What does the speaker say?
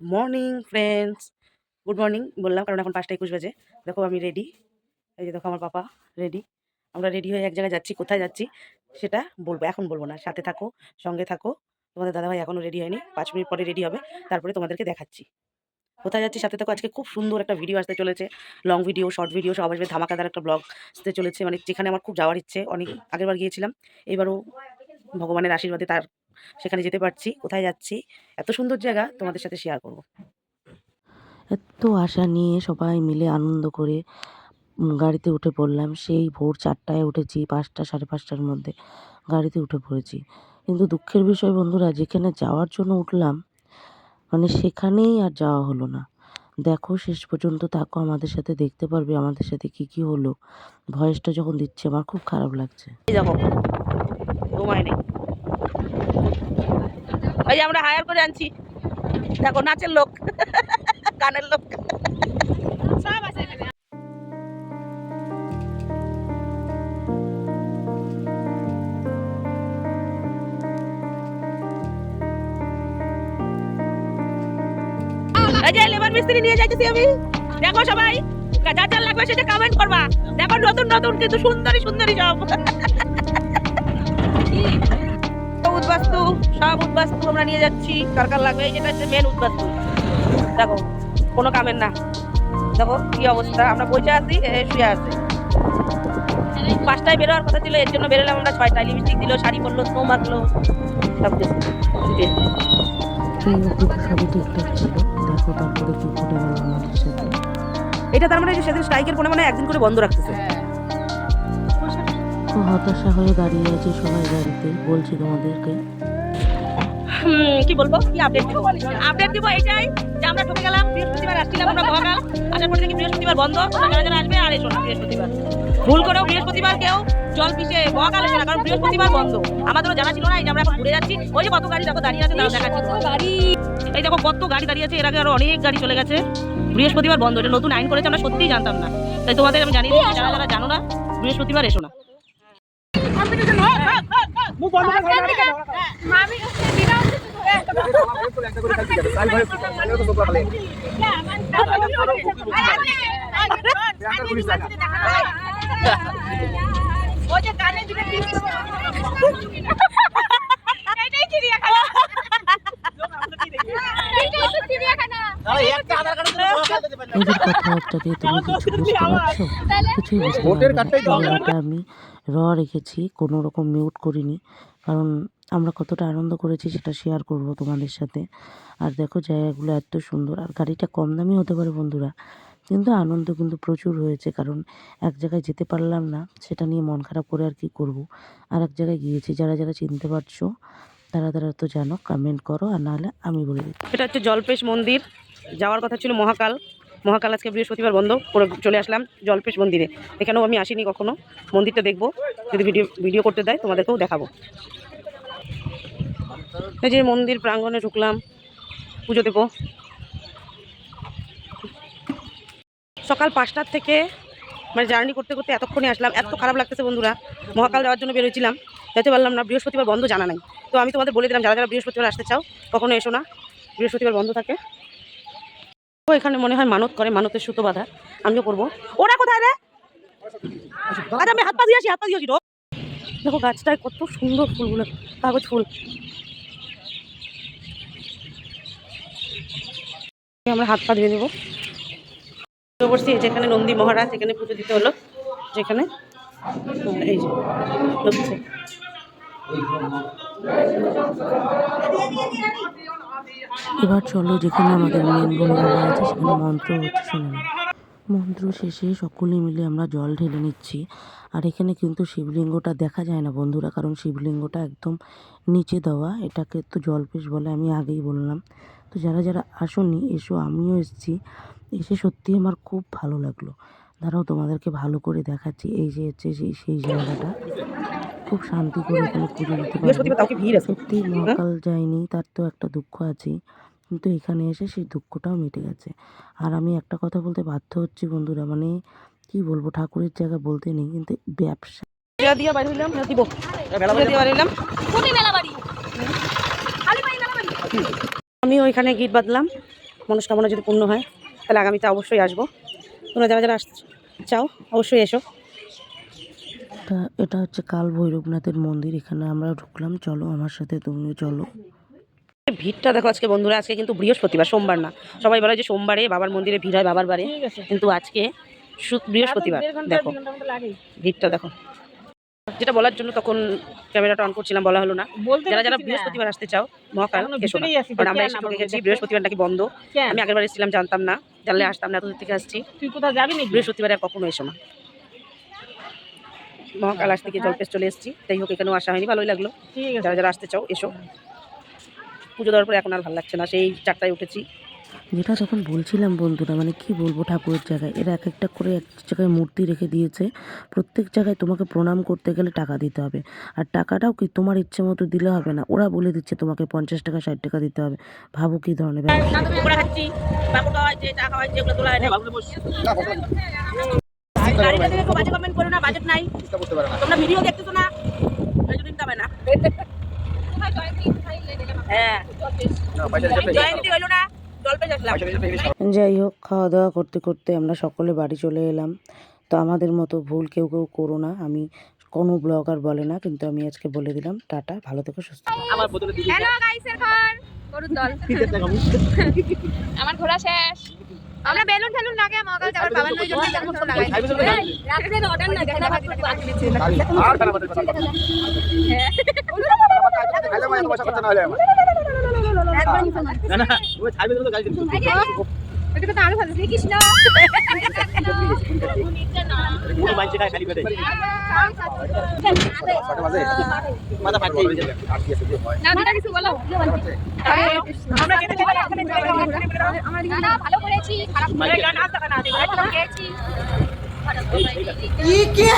Morning friends, good morning বললাম কারণ এখন 5টা 21 বাজে। দেখো আমি রেডি, এই যে দেখো আমার পাপা রেডি। আমরা রেডি হয়ে এক জায়গায় যাচ্ছি, কোথায় যাচ্ছি সেটা বলবো, এখন বলবো না। সাথে থাকো, সঙ্গে থাকো। তোমাদের দাদাভাই এখনও রেডি হয়নি, 5 মিনিট পরে রেডি হবে, তারপরে তোমাদেরকে দেখাচ্ছি কোথায় যাচ্ছি। সাথে থাকো, আজকে খুব সুন্দর একটা ভিডিও আসতে চলেছে, লং ভিডিও, শর্ট ভিডিও সব আসবে, ধামাকাদার একটা ব্লগ আসতে চলেছে, মানে যেখানে আমার খুব যাওয়ার ইচ্ছে। অনেক আগেরবার গিয়েছিলাম, এবারও ভগবানের আশীর্বাদে তার সেখানে যেতে পারছি। কোথায় যাচ্ছি, এত সুন্দর জায়গা, তোমাদের সাথে শেয়ার করবো। এত আশা নিয়ে সবাই মিলে আনন্দ করে গাড়িতে উঠে পড়লাম। সেই ভোর 4টায় উঠেছি, 5টা 5:30টার মধ্যে গাড়িতে উঠে পড়েছি। কিন্তু দুঃখের বিষয় বন্ধুরা, যেখানে যাওয়ার জন্য উঠলাম মানে সেখানেই আর যাওয়া হলো না। দেখো শেষ পর্যন্ত থাকো, আমাদের সাথে দেখতে পারবে আমাদের সাথে কি হলো। ভয়েসটা যখন দিচ্ছে আমার খুব খারাপ লাগছে। দেখো ঘুমায় নেই, ওই যে আমরা হায়ার করে আনছি, দেখো নাচের লোক, গানের লোক। এই যে লেবার মিস্ত্রি নিয়ে যাইতেছি আমি। দেখো সবাই যা যা লাগবে সেটা কমেন্ট করবা। দেখো নতুন নতুন কিন্তু সুন্দরী সুন্দরী সব উদ্বাস্তু, সব উদ্বাস্তু আমরা নিয়ে যাচ্ছি। কার কার লাগবে, এই যেটা হচ্ছে মেন উদ্বাস্তু। দেখো কোনো কামের না, দেখো কি অবস্থা। আমরা বসে আছি, শুয়ে আছে। 5টায় বেরোয়ার কথা ছিল, এর জন্য বেরোলাম আমরা 6টায়। লিপস্টিক দিল, শাড়ি পরলো, স্নো মাখলো, সব কিছু। এই অবধি তো সবই ঠিকঠাক ছিল। দেখো তারপরে কি ঘটে গেল আমাদের সাথে। এটা তার মানে সেদিন স্ট্রাইকের মানে একদিন করে বন্ধ রাখতেছে। খুব হতাশা হয়ে দাঁড়িয়ে আছি সবাই গাড়িতে, বলছি তোমাদেরকে। কি বলবো, কি আপডেট দিব? আপডেট দিব এইটাই যে আমরা ঢুকে গেলাম। বৃহস্পতিবার আসছিলাম আমরা মহাকাল, আসার পরে দেখি বৃহস্পতিবার বন্ধ। যারা যারা আসবে আর এসো না বৃহস্পতিবার। ভুল করেও বৃহস্পতিবার কেউ জল পিছে মহাকাল এসো না, কারণ বৃহস্পতিবার বন্ধ। আমাদেরও জানা ছিল না, এই যে আমরা এখন ঘুরে যাচ্ছি। ওই যে কত গাড়ি দেখো দাঁড়িয়ে আছে, তারা দেখাচ্ছি গাড়ি। এই দেখো কত গাড়ি দাঁড়িয়ে আছে, এর আগে আরো অনেক গাড়ি চলে গেছে। বৃহস্পতিবার বন্ধ, এটা নতুন আইন করেছে, আমরা সত্যিই জানতাম না। তাই তোমাদের আমি জানিয়ে দিচ্ছি, যারা যারা জানো না বৃহস্পতিবার এসো না। এদের কথাবার্তাকে তুমি কিছু বুঝতে পারছো? কিছুই বুঝতে পারবে না। এটা আমি রেখেছি, কোনো রকম মিউট করিনি, কারণ আমরা কতটা আনন্দ করেছি সেটা শেয়ার করব তোমাদের সাথে। আর দেখো জায়গাগুলো এত সুন্দর, আর গাড়িটা কম দামি হতে পারে বন্ধুরা, কিন্তু আনন্দ কিন্তু প্রচুর হয়েছে। কারণ এক জায়গায় যেতে পারলাম না, সেটা নিয়ে মন খারাপ করে আর কি করব। আর এক জায়গায় গিয়েছি, যারা যারা চিনতে পারছো তারা তারা তো জানো, কমেন্ট করো, আর নাহলে আমি বলে দিচ্ছি। এটা হচ্ছে জলপেশ মন্দির, যাওয়ার কথা ছিল মহাকাল। মহাকাল আজকে বৃহস্পতিবার বন্ধ করে চলে আসলাম জলপেশ মন্দিরে। এখানেও আমি আসিনি কখনো, মন্দিরটা দেখবো, যদি ভিডিও করতে দেয় তোমাদেরকেও দেখাবো। এই যে মন্দির প্রাঙ্গণে ঢুকলাম, পুজো দেবো। সকাল 5টার থেকে মানে জার্নি করতে করতে এতক্ষণে আসলাম। এত খারাপ লাগতেছে বন্ধুরা, মহাকাল যাওয়ার জন্য বেরোছিলাম, যেতে পারলাম না, বৃহস্পতিবার বন্ধ জানা নাই। তো আমি তোমাদের বলে দিলাম, যারা যারা বৃহস্পতিবার আসতে চাও কখনো এসো না, বৃহস্পতিবার বন্ধ থাকে। তো এখানে মনে হয় মানত করে, মানতের সুতো বাঁধা, আমিও করবো। ওরা কোথায় রে? আচ্ছা আমি হাত পা দিয়ে আসি, দেখো গাছটায় কত সুন্দর ফুলগুলো, কাগজ ফুল। আমরা হাত পা ধুয়ে দেবো। বসছি যেখানে নন্দী মহারাজ, এখানে পুজো দিতে হলো, যেখানে এই যে ঢুকছে। এবার চলো যেখানে আমাদের মেন বন্ধুরা আছে সেখানে মন্ত্র হচ্ছে, শুনে নাও। মন্ত্র শেষে সকলে মিলে আমরা জল ঢেলে নিচ্ছি। আর এখানে কিন্তু শিবলিঙ্গটা দেখা যায় না বন্ধুরা, কারণ শিবলিঙ্গটা একদম নিচে দেওয়া। এটাকে তো জলপেশ বলে, আমি আগেই বললাম। তো যারা যারা আসোনি এসো, আমিও এসেছি, এসে সত্যি আমার খুব ভালো লাগলো। দাঁড়াও তোমাদেরকে ভালো করে দেখাচ্ছি। এই যে হচ্ছে সেই জায়গাটা, খুব শান্তি করে এখানে পুজো দিতে পারবে। সত্যি মহাকাল যায়নি, তার তো একটা দুঃখ আছে, কিন্তু এখানে এসে সেই দুঃখটাও মিটে গেছে। আর আমি একটা কথা বলতে বাধ্য হচ্ছি বন্ধুরা, মানে কি বলবো, ঠাকুরের জায়গা বলতে নেই, কিন্তু ব্যবসা আমি ওইখানে গিট বাঁধলাম, মনস্কামনা যদি পূর্ণ হয় তাহলে আগামীতে অবশ্যই আসবো। তোমরা যারা যারা চাও অবশ্যই এসো। এটা হচ্ছে কাল ভৈরবনাথের মন্দির, এখানে আমরা ঢুকলাম। চলো আমার সাথে, তুমিও চলো। ভিড়টা দেখো আজকে বন্ধুরা, আজকে কিন্তু বৃহস্পতিবার, সোমবার না। সবাই বলে যে সোমবারে বাবার মন্দিরে ভিড় হয়, বাবার বারে, কিন্তু আজকে বৃহস্পতিবার। দেখো ভিড়টা দেখো। যেটা বলার জন্য তখন ক্যামেরাটা অন করছিলাম, বলা হলো না। যারা যারা বৃহস্পতিবার আসতে চাও মহাকাল এসো না, কারণ আমরা এসে ঠকে গেছি। বৃহস্পতিবার নাকি বন্ধ। আমি আগেরবার এসেছিলাম, জানতাম না, জানলে আসতাম না, এত দূর থেকে আসছি। তুই কোথাও যাবি না? বৃহস্পতিবার আর কখনো এসো না। মহাকাল আসতে গিয়ে জলপেশ চলে এসেছি, তাই হোক এখানেও আসা হয়নি, ভালোই লাগলো। যারা যারা আসতে চাও এসো। পুজো দেওয়ার পরে এখন আর ভালো লাগছে না, সেই 4টায় উঠেছি। যেটা তখন বলছিলাম বন্ধুরা, মানে কি বলবো, ঠাকুরের জায়গায় এরা এক একটা করে এক জায়গায় মূর্তি রেখে দিয়েছে। প্রত্যেক জায়গায় তোমাকে প্রণাম করতে গেলে টাকা দিতে হবে, আর টাকাটাও কি তোমার ইচ্ছে মতো দিলে হবে না, ওরা বলে দিচ্ছে তোমাকে 50 টাকা 60 টাকা দিতে হবে। ভাবো কি ধরনের যাই হোক, খাওয়া দাওয়া করতে করতে আমরা সকলে বাড়ি চলে এলাম। তো আমাদের মতো ভুল কেউ কেউ করো না। আমি কোনো ব্লগার বলে না, কিন্তু আমি আজকে বলে দিলাম। টাটা, ভালো থেকো, সুস্থ থেকো। হ্যালো গাইসের ঘর গরুর দল। আমার ঘোরা শেষ। আমরা বেলুন ঠেলুন লাগে মগাল যাবার বাবার নই জন্য বেলুন তো লাগাই। রাত্রে অর্ডার না দেখা ভাত বাকি দিচ্ছে। আর খারাপ বাদ পারতাম না। খাইলে মানে পয়সা খরচ না হলে আমার। না না, ওই খাইবে তো গাড়ি দিন। এটা তো আরো ভালো কৃষ্ণ। ওই বাইচে খালি পেটে। মাথা ফাটছে আর কি আছে না দিদা কিছু বলো। আমরা কেটে চলে এখানে আমরা না ভালো করেছি, খারাপ করে না না না ভালো করেছি। কি কি